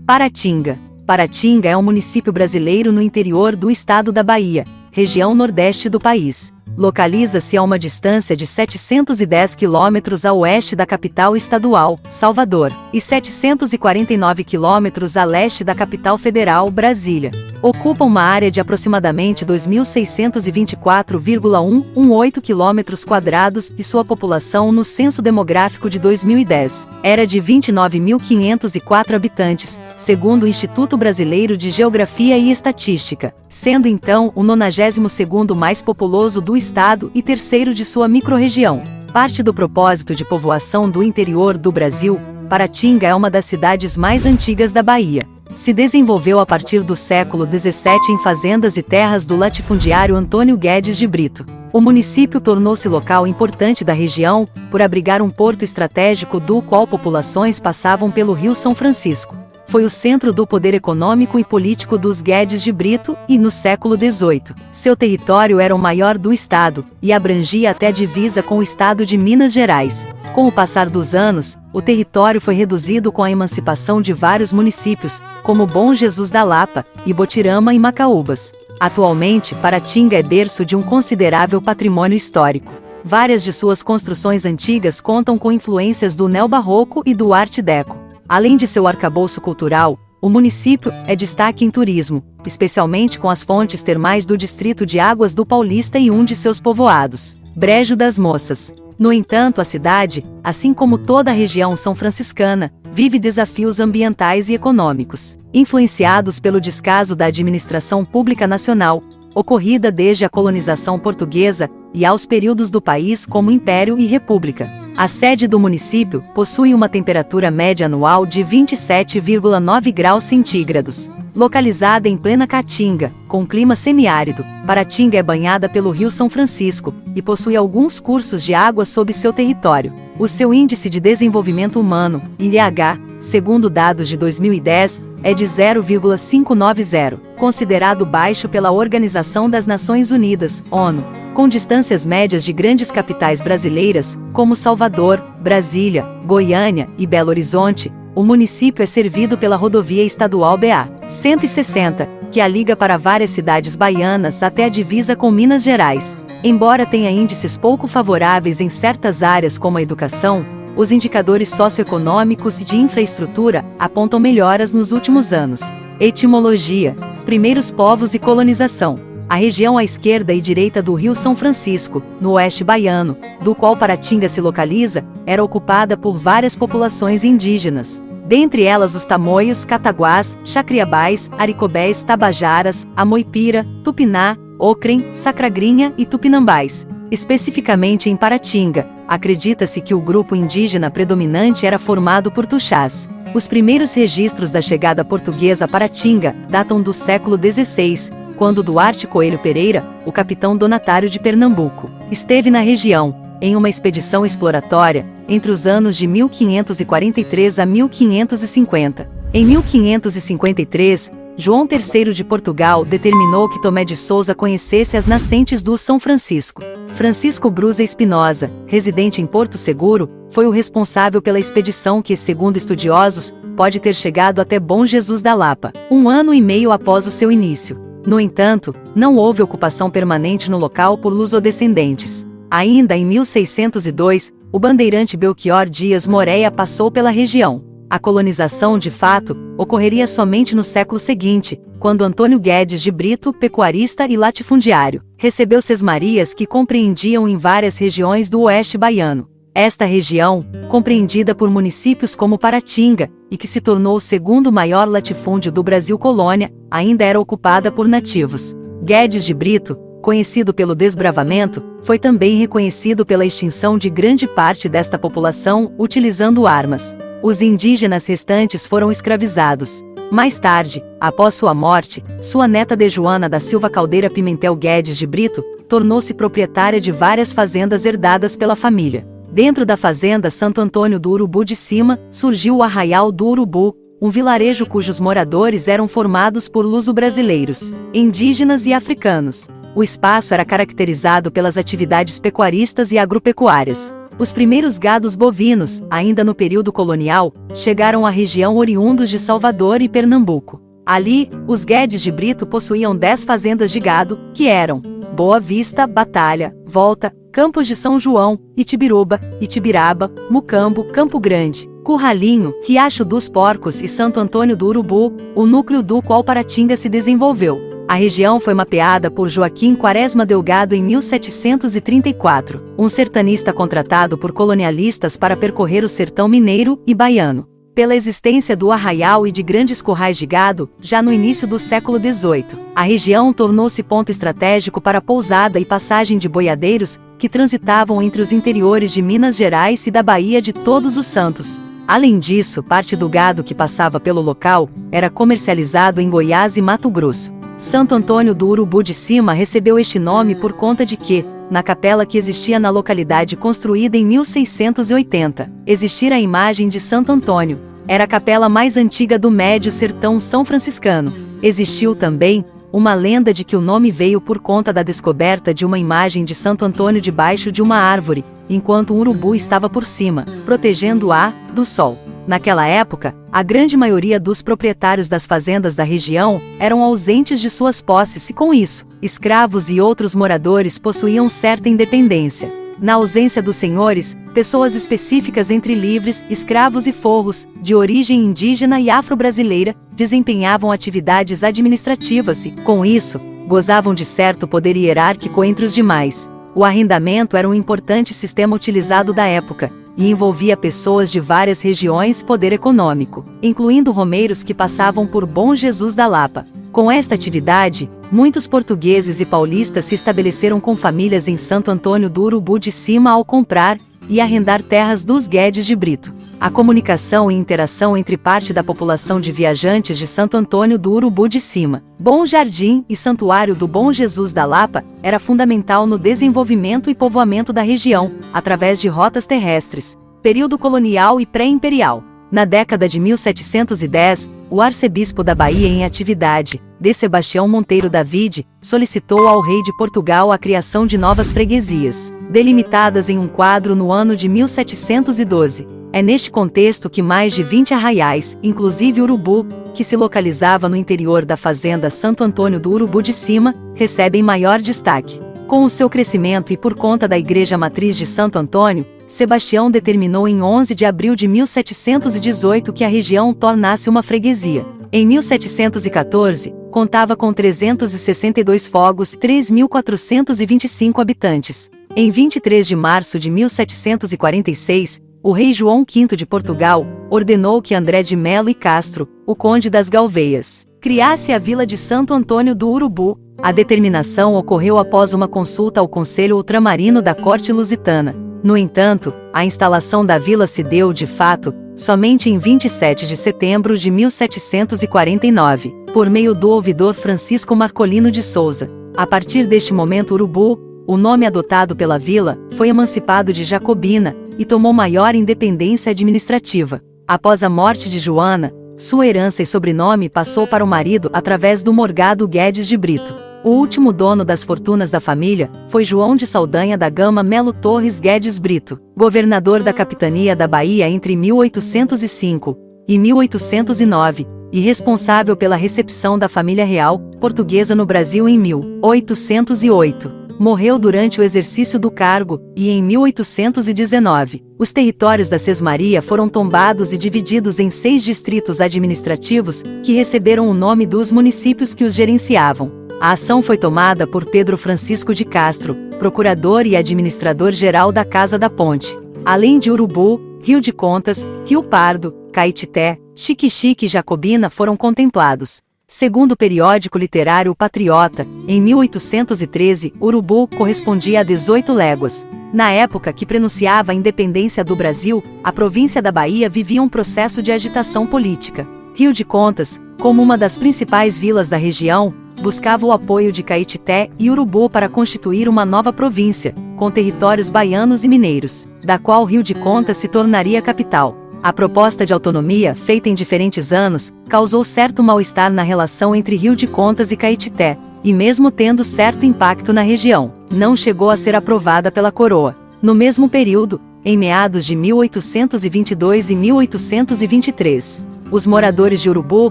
Paratinga. Paratinga é um município brasileiro no interior do estado da Bahia, região nordeste do país. Localiza-se a uma distância de 710 quilômetros a oeste da capital estadual, Salvador, e 749 quilômetros a leste da capital federal, Brasília. Ocupa uma área de aproximadamente 2.624,118 km² e sua população no censo demográfico de 2010 era de 29.504 habitantes, segundo o Instituto Brasileiro de Geografia e Estatística, sendo então o 92º mais populoso do estado e terceiro de sua microrregião. Parte do propósito de povoação do interior do Brasil, Paratinga é uma das cidades mais antigas da Bahia. Se desenvolveu a partir do século XVII em fazendas e terras do latifundiário Antônio Guedes de Brito. O município tornou-se local importante da região, por abrigar um porto estratégico do qual populações passavam pelo Rio São Francisco. Foi o centro do poder econômico e político dos Guedes de Brito e, no século XVIII, seu território era o maior do estado e abrangia até a divisa com o estado de Minas Gerais. Com o passar dos anos, o território foi reduzido com a emancipação de vários municípios, como Bom Jesus da Lapa, Ibotirama e Macaúbas. Atualmente, Paratinga é berço de um considerável patrimônio histórico. Várias de suas construções antigas contam com influências do neobarroco e do Art Deco. Além de seu arcabouço cultural, o município é destaque em turismo, especialmente com as fontes termais do distrito de Águas do Paulista e um de seus povoados, Brejo das Moças. No entanto, a cidade, assim como toda a região são franciscana, vive desafios ambientais e econômicos, influenciados pelo descaso da administração pública nacional, ocorrida desde a colonização portuguesa e aos períodos do país como Império e República. A sede do município possui uma temperatura média anual de 27,9 graus centígrados. Localizada em plena Caatinga, com clima semiárido, Paratinga é banhada pelo Rio São Francisco e possui alguns cursos de água sob seu território. O seu Índice de Desenvolvimento Humano, IDH, segundo dados de 2010, é de 0,590, considerado baixo pela Organização das Nações Unidas, ONU. Com distâncias médias de grandes capitais brasileiras, como Salvador, Brasília, Goiânia e Belo Horizonte, o município é servido pela rodovia estadual BA-160, que a liga para várias cidades baianas até a divisa com Minas Gerais. Embora tenha índices pouco favoráveis em certas áreas como a educação, os indicadores socioeconômicos e de infraestrutura apontam melhoras nos últimos anos. Etimologia: primeiros povos e colonização. A região à esquerda e direita do Rio São Francisco, no oeste baiano, do qual Paratinga se localiza, era ocupada por várias populações indígenas. Dentre elas os tamoios, cataguás, chacriabás, aricobés, tabajaras, amoipira, tupiná, ocrem, sacragrinha e tupinambás. Especificamente em Paratinga, acredita-se que o grupo indígena predominante era formado por tuxás. Os primeiros registros da chegada portuguesa a Paratinga datam do século XVI, quando Duarte Coelho Pereira, o capitão donatário de Pernambuco, esteve na região, em uma expedição exploratória, entre os anos de 1543 a 1550. Em 1553, João III de Portugal determinou que Tomé de Souza conhecesse as nascentes do São Francisco. Francisco Brusa Espinosa, residente em Porto Seguro, foi o responsável pela expedição que, segundo estudiosos, pode ter chegado até Bom Jesus da Lapa, 1 ano e meio após o seu início. No entanto, não houve ocupação permanente no local por lusodescendentes. Ainda em 1602, o bandeirante Belchior Dias Moreira passou pela região. A colonização, de fato, ocorreria somente no século seguinte, quando Antônio Guedes de Brito, pecuarista e latifundiário, recebeu sesmarias que compreendiam em várias regiões do oeste baiano. Esta região, compreendida por municípios como Paratinga, e que se tornou o segundo maior latifúndio do Brasil colônia, ainda era ocupada por nativos. Guedes de Brito, conhecido pelo desbravamento, foi também reconhecido pela extinção de grande parte desta população, utilizando armas. Os indígenas restantes foram escravizados. Mais tarde, após sua morte, sua neta Dejuana da Silva Caldeira Pimentel Guedes de Brito, tornou-se proprietária de várias fazendas herdadas pela família. Dentro da fazenda Santo Antônio do Urubu de Cima, surgiu o Arraial do Urubu, um vilarejo cujos moradores eram formados por luso-brasileiros, indígenas e africanos. O espaço era caracterizado pelas atividades pecuaristas e agropecuárias. Os primeiros gados bovinos, ainda no período colonial, chegaram à região oriundos de Salvador e Pernambuco. Ali, os Guedes de Brito possuíam 10 fazendas de gado, que eram Boa Vista, Batalha, Volta, Campos de São João, Itibiruba, Itibiraba, Mucambo, Campo Grande, Curralinho, Riacho dos Porcos e Santo Antônio do Urubu, o núcleo do qual Paratinga se desenvolveu. A região foi mapeada por Joaquim Quaresma Delgado em 1734, um sertanista contratado por colonialistas para percorrer o sertão mineiro e baiano. Pela existência do arraial e de grandes currais de gado, já no início do século XVIII, a região tornou-se ponto estratégico para a pousada e passagem de boiadeiros, que transitavam entre os interiores de Minas Gerais e da Baía de Todos os Santos. Além disso, parte do gado que passava pelo local era comercializado em Goiás e Mato Grosso. Santo Antônio do Urubu de Cima recebeu este nome por conta de que, na capela que existia na localidade construída em 1680, existira a imagem de Santo Antônio. Era a capela mais antiga do Médio Sertão São Franciscano. Existiu também uma lenda de que o nome veio por conta da descoberta de uma imagem de Santo Antônio debaixo de uma árvore, enquanto um urubu estava por cima, protegendo-a do sol. Naquela época, a grande maioria dos proprietários das fazendas da região eram ausentes de suas posses e, com isso, escravos e outros moradores possuíam certa independência. Na ausência dos senhores, pessoas específicas entre livres, escravos e forros, de origem indígena e afro-brasileira, desempenhavam atividades administrativas e, com isso, gozavam de certo poder hierárquico entre os demais. O arrendamento era um importante sistema utilizado da época, e envolvia pessoas de várias regiões e poder econômico, incluindo romeiros que passavam por Bom Jesus da Lapa. Com esta atividade, muitos portugueses e paulistas se estabeleceram com famílias em Santo Antônio do Urubu de Cima ao comprar e arrendar terras dos Guedes de Brito. A comunicação e interação entre parte da população de viajantes de Santo Antônio do Urubu de Cima, Bom Jardim e Santuário do Bom Jesus da Lapa era fundamental no desenvolvimento e povoamento da região, através de rotas terrestres. Período colonial e pré-imperial. Na década de 1710, o arcebispo da Bahia em atividade, D. Sebastião Monteiro Davide, solicitou ao rei de Portugal a criação de novas freguesias, delimitadas em um quadro no ano de 1712. É neste contexto que mais de 20 arraiais, inclusive Urubu, que se localizava no interior da fazenda Santo Antônio do Urubu de Cima, recebem maior destaque. Com o seu crescimento e por conta da igreja matriz de Santo Antônio, Sebastião determinou em 11 de abril de 1718 que a região tornasse uma freguesia. Em 1714, contava com 362 fogos e 3.425 habitantes. Em 23 de março de 1746, o rei João V de Portugal ordenou que André de Melo e Castro, o conde das Galveias, criasse a vila de Santo Antônio do Urubu. A determinação ocorreu após uma consulta ao Conselho Ultramarino da Corte Lusitana. No entanto, a instalação da vila se deu, de fato, somente em 27 de setembro de 1749, por meio do ouvidor Francisco Marcolino de Souza. A partir deste momento Urubu, o nome adotado pela vila, foi emancipado de Jacobina e tomou maior independência administrativa. Após a morte de Joana, sua herança e sobrenome passou para o marido através do Morgado Guedes de Brito. O último dono das fortunas da família foi João de Saldanha da Gama Melo Torres Guedes Brito, governador da capitania da Bahia entre 1805 e 1809, e responsável pela recepção da família real portuguesa no Brasil em 1808. Morreu durante o exercício do cargo, e em 1819, os territórios da Sesmaria foram tombados e divididos em 6 distritos administrativos, que receberam o nome dos municípios que os gerenciavam. A ação foi tomada por Pedro Francisco de Castro, procurador e administrador-geral da Casa da Ponte. Além de Urubu, Rio de Contas, Rio Pardo, Caetité, Xique-Xique e Jacobina foram contemplados. Segundo o periódico literário O Patriota, em 1813, Urubu correspondia a 18 léguas. Na época que prenunciava a independência do Brasil, a província da Bahia vivia um processo de agitação política. Rio de Contas, como uma das principais vilas da região, buscava o apoio de Caetité e Urubu para constituir uma nova província, com territórios baianos e mineiros, da qual Rio de Contas se tornaria capital. A proposta de autonomia, feita em diferentes anos, causou certo mal-estar na relação entre Rio de Contas e Caetité, e mesmo tendo certo impacto na região, não chegou a ser aprovada pela coroa. No mesmo período, em meados de 1822 e 1823. Os moradores de Urubu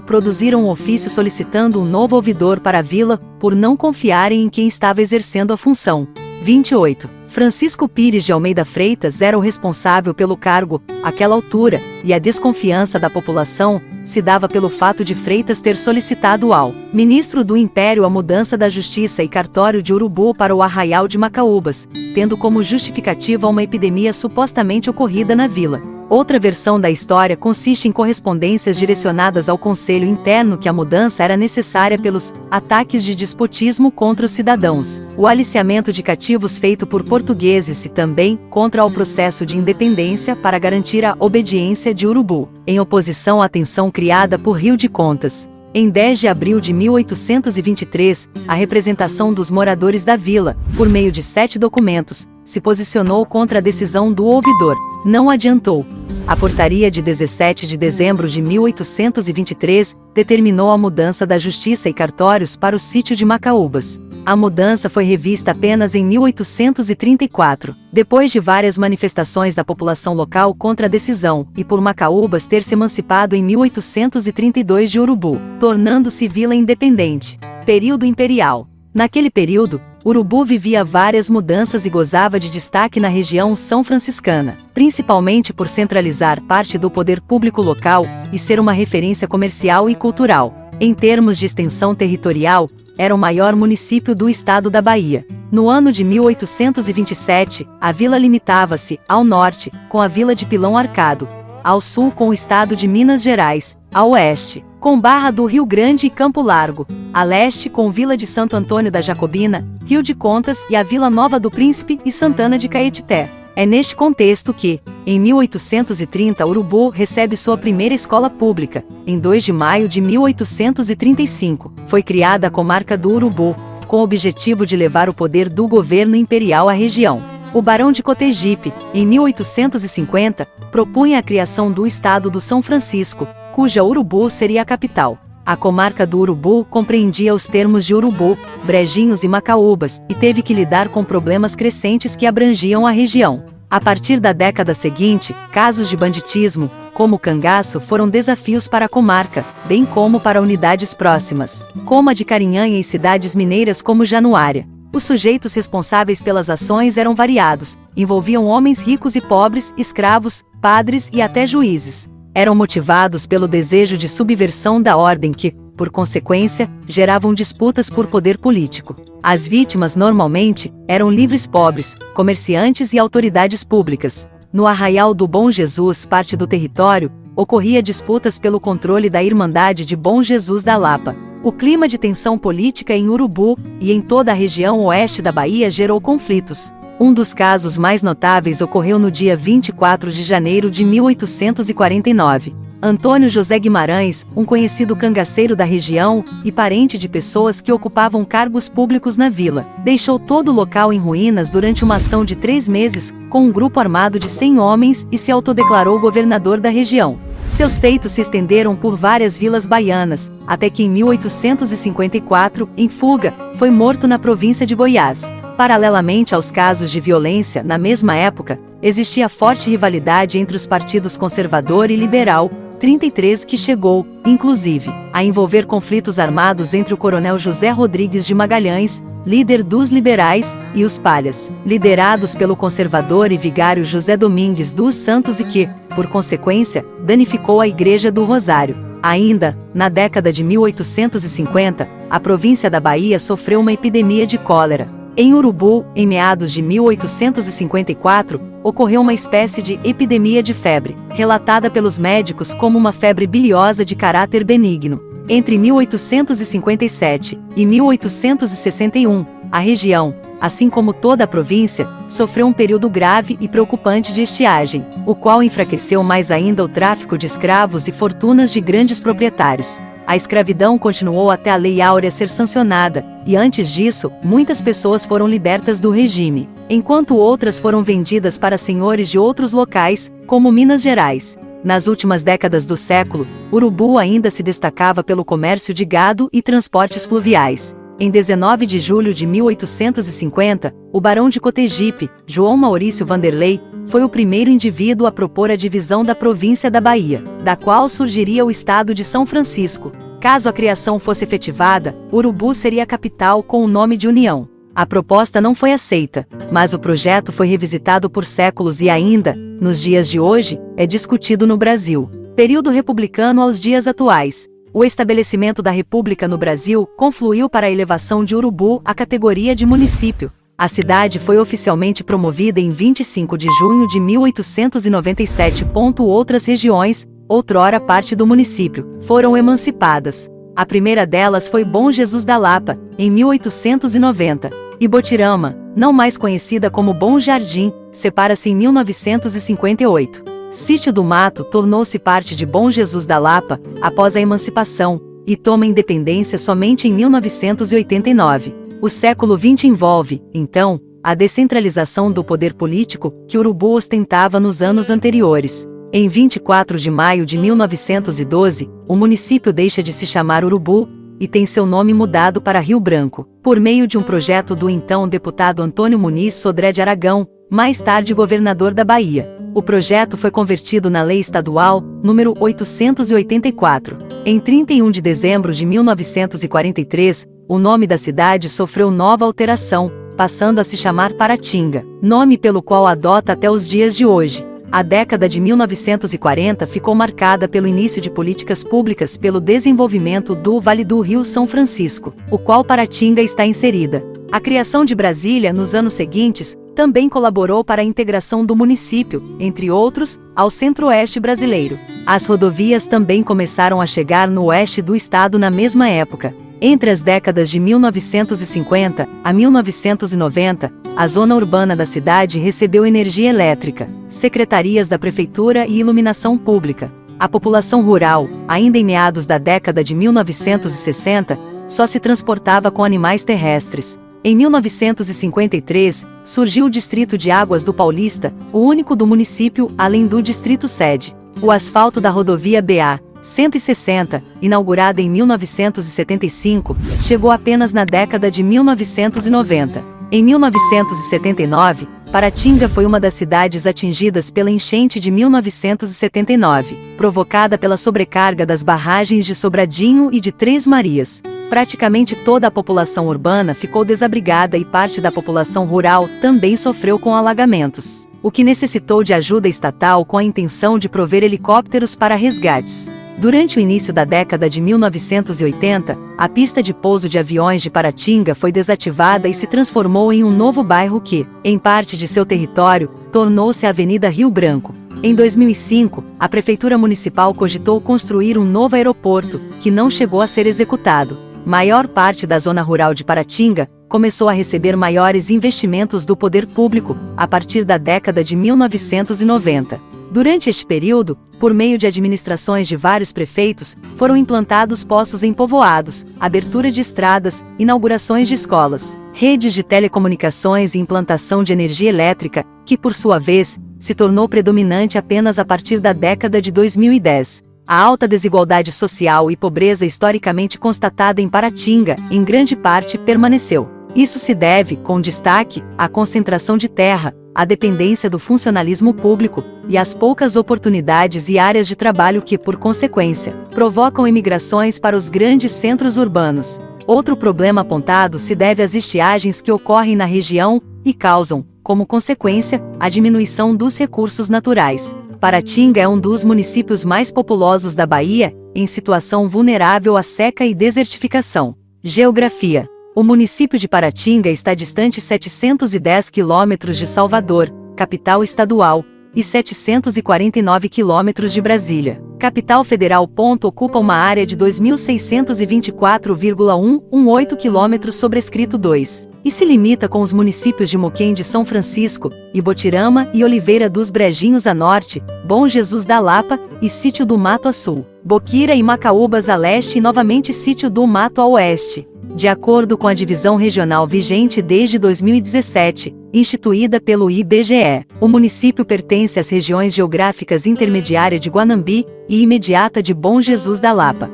produziram um ofício solicitando um novo ouvidor para a vila, por não confiarem em quem estava exercendo a função. 28. Francisco Pires de Almeida Freitas era o responsável pelo cargo, àquela altura, e a desconfiança da população se dava pelo fato de Freitas ter solicitado ao ministro do Império a mudança da Justiça e Cartório de Urubu para o Arraial de Macaúbas, tendo como justificativa uma epidemia supostamente ocorrida na vila. Outra versão da história consiste em correspondências direcionadas ao conselho interno que a mudança era necessária pelos ataques de despotismo contra os cidadãos, o aliciamento de cativos feito por portugueses e também contra o processo de independência para garantir a obediência de Urubu, em oposição à tensão criada por Rio de Contas. Em 10 de abril de 1823, a representação dos moradores da vila, por meio de 7 documentos, se posicionou contra a decisão do ouvidor. Não adiantou. A portaria de 17 de dezembro de 1823 determinou a mudança da Justiça e Cartórios para o sítio de Macaúbas. A mudança foi revista apenas em 1834, depois de várias manifestações da população local contra a decisão, e por Macaúbas ter se emancipado em 1832 de Urubu, tornando-se vila independente. Período imperial. Naquele período, Urubu vivia várias mudanças e gozava de destaque na região são franciscana, principalmente por centralizar parte do poder público local e ser uma referência comercial e cultural. Em termos de extensão territorial, era o maior município do estado da Bahia. No ano de 1827, a vila limitava-se, ao norte, com a vila de Pilão Arcado, ao sul com o estado de Minas Gerais, ao oeste, com Barra do Rio Grande e Campo Largo, a leste com Vila de Santo Antônio da Jacobina, Rio de Contas e a Vila Nova do Príncipe e Santana de Caetité. É neste contexto que, em 1830, Urubu recebe sua primeira escola pública. Em 2 de maio de 1835, foi criada a comarca do Urubu, com o objetivo de levar o poder do governo imperial à região. O Barão de Cotegipe, em 1850, propunha a criação do Estado do São Francisco, cuja Urubu seria a capital. A comarca do Urubu compreendia os termos de Urubu, Brejinhos e Macaúbas, e teve que lidar com problemas crescentes que abrangiam a região. A partir da década seguinte, casos de banditismo, como o cangaço, foram desafios para a comarca, bem como para unidades próximas, como a de Carinhanha e cidades mineiras como Januária. Os sujeitos responsáveis pelas ações eram variados, envolviam homens ricos e pobres, escravos, padres e até juízes. Eram motivados pelo desejo de subversão da ordem que, por consequência, geravam disputas por poder político. As vítimas normalmente eram livres pobres, comerciantes e autoridades públicas. No Arraial do Bom Jesus, parte do território, ocorria disputas pelo controle da Irmandade de Bom Jesus da Lapa. O clima de tensão política em Urubu e em toda a região oeste da Bahia gerou conflitos. Um dos casos mais notáveis ocorreu no dia 24 de janeiro de 1849. Antônio José Guimarães, um conhecido cangaceiro da região e parente de pessoas que ocupavam cargos públicos na vila, deixou todo o local em ruínas durante uma ação de 3 meses, com um grupo armado de 100 homens e se autodeclarou governador da região. Seus feitos se estenderam por várias vilas baianas, até que em 1854, em fuga, foi morto na província de Goiás. Paralelamente aos casos de violência, na mesma época, existia forte rivalidade entre os partidos conservador e liberal, 33 que chegou, inclusive, a envolver conflitos armados entre o coronel José Rodrigues de Magalhães, líder dos liberais, e os palhas, liderados pelo conservador e vigário José Domingues dos Santos e que, por consequência, danificou a Igreja do Rosário. Ainda, na década de 1850, a província da Bahia sofreu uma epidemia de cólera. Em Urubu, em meados de 1854, ocorreu uma espécie de epidemia de febre, relatada pelos médicos como uma febre biliosa de caráter benigno. Entre 1857 e 1861, a região, assim como toda a província, sofreu um período grave e preocupante de estiagem, o qual enfraqueceu mais ainda o tráfico de escravos e fortunas de grandes proprietários. A escravidão continuou até a Lei Áurea ser sancionada, e antes disso, muitas pessoas foram libertas do regime, enquanto outras foram vendidas para senhores de outros locais, como Minas Gerais. Nas últimas décadas do século, Urubu ainda se destacava pelo comércio de gado e transportes fluviais. Em 19 de julho de 1850, o barão de Cotegipe, João Maurício Vanderlei, foi o primeiro indivíduo a propor a divisão da província da Bahia, da qual surgiria o estado de São Francisco. Caso a criação fosse efetivada, Urubu seria a capital com o nome de União. A proposta não foi aceita, mas o projeto foi revisitado por séculos e ainda, nos dias de hoje, é discutido no Brasil. Período republicano aos dias atuais. O estabelecimento da República no Brasil confluiu para a elevação de Urubu à categoria de município. A cidade foi oficialmente promovida em 25 de junho de 1897. Outras regiões, outrora parte do município, foram emancipadas. A primeira delas foi Bom Jesus da Lapa, em 1890. E Botirama, não mais conhecida como Bom Jardim, separa-se em 1958. Sítio do Mato tornou-se parte de Bom Jesus da Lapa, após a emancipação, e toma independência somente em 1989. O século XX envolve, então, a descentralização do poder político, que Urubu ostentava nos anos anteriores. Em 24 de maio de 1912, o município deixa de se chamar Urubu, e tem seu nome mudado para Rio Branco, por meio de um projeto do então deputado Antônio Muniz Sodré de Aragão, mais tarde governador da Bahia. O projeto foi convertido na Lei Estadual, número 884. Em 31 de dezembro de 1943, o nome da cidade sofreu nova alteração, passando a se chamar Paratinga, nome pelo qual adota até os dias de hoje. A década de 1940 ficou marcada pelo início de políticas públicas pelo desenvolvimento do Vale do Rio São Francisco, o qual Paratinga está inserida. A criação de Brasília nos anos seguintes também colaborou para a integração do município, entre outros, ao centro-oeste brasileiro. As rodovias também começaram a chegar no oeste do estado na mesma época. Entre as décadas de 1950 a 1990, a zona urbana da cidade recebeu energia elétrica, secretarias da prefeitura e iluminação pública. A população rural, ainda em meados da década de 1960, só se transportava com animais terrestres. Em 1953, surgiu o Distrito de Águas do Paulista, o único do município, além do Distrito Sede. O asfalto da rodovia BA-160, inaugurada em 1975, chegou apenas na década de 1990. Em 1979, Paratinga foi uma das cidades atingidas pela enchente de 1979, provocada pela sobrecarga das barragens de Sobradinho e de Três Marias. Praticamente toda a população urbana ficou desabrigada e parte da população rural também sofreu com alagamentos, o que necessitou de ajuda estatal com a intenção de prover helicópteros para resgates. Durante o início da década de 1980, a pista de pouso de aviões de Paratinga foi desativada e se transformou em um novo bairro que, em parte de seu território, tornou-se a Avenida Rio Branco. Em 2005, a Prefeitura Municipal cogitou construir um novo aeroporto, que não chegou a ser executado. Maior parte da zona rural de Paratinga começou a receber maiores investimentos do poder público, a partir da década de 1990. Durante este período, por meio de administrações de vários prefeitos, foram implantados poços em povoados, abertura de estradas, inaugurações de escolas, redes de telecomunicações e implantação de energia elétrica, que por sua vez, se tornou predominante apenas a partir da década de 2010. A alta desigualdade social e pobreza historicamente constatada em Paratinga, em grande parte, permaneceu. Isso se deve, com destaque, à concentração de terra, à dependência do funcionalismo público, e às poucas oportunidades e áreas de trabalho que, por consequência, provocam imigrações para os grandes centros urbanos. Outro problema apontado se deve às estiagens que ocorrem na região e causam, como consequência, a diminuição dos recursos naturais. Paratinga é um dos municípios mais populosos da Bahia, em situação vulnerável à seca e desertificação. Geografia. O município de Paratinga está distante 710 quilômetros de Salvador, capital estadual, e 749 quilômetros de Brasília, capital federal. Ocupa uma área de 2.624,118 quilômetros sobrescrito 2, e se limita com os municípios de Moquém de São Francisco, Ibotirama e Oliveira dos Brejinhos a norte, Bom Jesus da Lapa e Sítio do Mato a sul, Boquira e Macaúbas a leste e novamente Sítio do Mato a oeste. De acordo com a divisão regional vigente desde 2017, instituída pelo IBGE, o município pertence às regiões geográficas intermediária de Guanambi e imediata de Bom Jesus da Lapa.